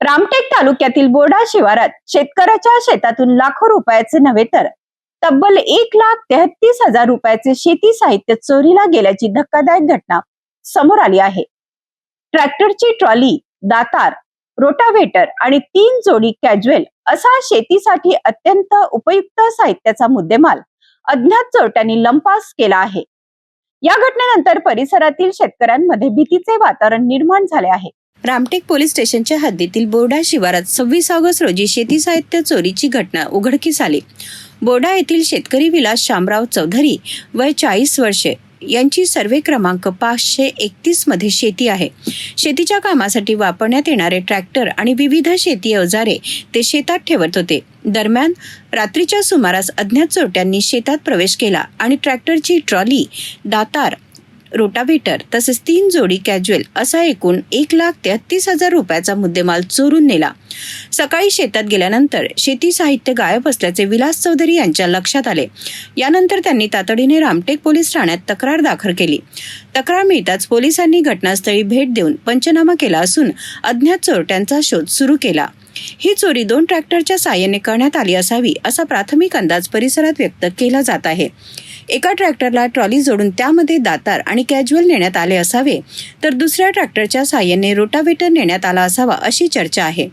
रामटेक तालुक्यातील बोर्डा शिवारात शेतकऱ्याच्या शेतातून लाखो रुपयाचे नव्हे तर तब्बल 1,33,000 रुपयाचे शेती साहित्य चोरीला गेल्याची धक्कादायक घटना समोर आली आहे. ट्रॅक्टरची ट्रॉली, दातार, रोटाव्हेटर आणि 3 जोडी कॅज्युअल असा शेतीसाठी अत्यंत उपयुक्त साहित्याचा मुद्देमाल अज्ञात चोरट्यांनी लंपास केला आहे. या घटनेनंतर परिसरातील शेतकऱ्यांमध्ये भीतीचे वातावरण निर्माण झाले आहे. रामटेक पोलीस स्टेशनच्या हद्दीतील बोर्डा शिवारात 26 ऑगस्ट रोजी शेती साहित्य चोरीची घटना उघडकीस आली. बोर्डा येथील शेतकरी विलास शामराव चौधरी वय 40 वर्षे यांची सर्वे क्रमांक 531 मध्ये शेती आहे. शेतीच्या कामासाठी वापरण्यात येणारे ट्रॅक्टर आणि विविध शेती अवजारे ते शेतात ठेवत होते. दरम्यान रात्रीच्या सुमारास अज्ञात चोरट्यांनी शेतात प्रवेश केला आणि ट्रॅक्टरची ट्रॉली, दातार, रोटाव्हेटर तसेच 3 जोडी कॅज्युअल असा एकूण 1,33,000 रुपयाचा मुद्देमाल चोरून नेला. सकाळी शेतात गेल्यानंतर शेती साहित्य गायब असल्याचे विलास चौधरी यांच्या लक्षात आले. यानंतर त्यांनी तातडीने रामटेक पोलीस ठाण्यात तक्रार दाखल केली. तक्रार मिळताच पोलिसांनी घटनास्थळी भेट देऊन पंचनामा केला असून अज्ञात चोरट्यांचा शोध सुरू केला. ही चोरी 2 ट्रॅक्टरच्या साहाय्याने करण्यात आली असावी असा प्राथमिक अंदाज परिसरात व्यक्त केला जात आहे. एका ट्रॅक्टरला ट्रॉली जोडून त्यामध्ये दातार आणि कॅज्युअल नेण्यात आले असावे, तर दुसऱ्या ट्रॅक्टरच्या साहाय्याने रोटाव्हेटर नेण्यात आला असावा अशी चर्चा आहे.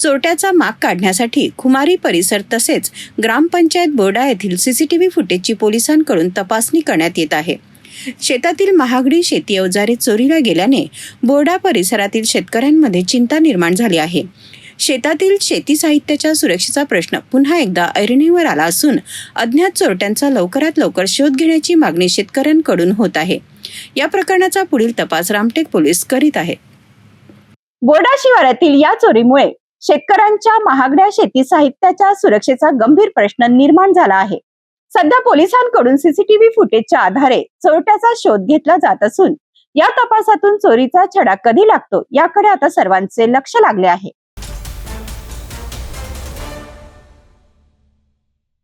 चोरट्याचा माग काढण्यासाठी खुमारी परिसर तसेच ग्रामपंचायत बोर्डा येथील CCTV फुटेजची पोलिसांकडून तपासणी करण्यात येत आहे. शेतातील महागडी शेती अवजारे चोरीला गेल्याने बोर्डा परिसरातील शेतकऱ्यांमध्ये चिंता निर्माण झाली आहे. शेतातील शेती साहित्याच्या सुरक्षेचा प्रश्न पुन्हा एकदा ऐरणीवर आला असून अज्ञात चोरट्यांचा लवकरात लवकर शोध घेण्याची मागणी शेतकऱ्यांकडून होत आहे. या प्रकरणाचा पुढील तपास रामटेक पोलीस करीत आहे. बोर्डा शिवारातील या चोरीमुळे शेतकऱ्यांच्या महागड्या शेती साहित्याच्या सुरक्षेचा गंभीर प्रश्न निर्माण झाला आहे. सध्या पोलिसांकडून CCTV फुटेजच्या आधारे चोरट्याचा शोध घेतला जात असून या तपासातून चोरीचा छडा कधी लागतो याकडे आता सर्वांचे लक्ष लागले आहे.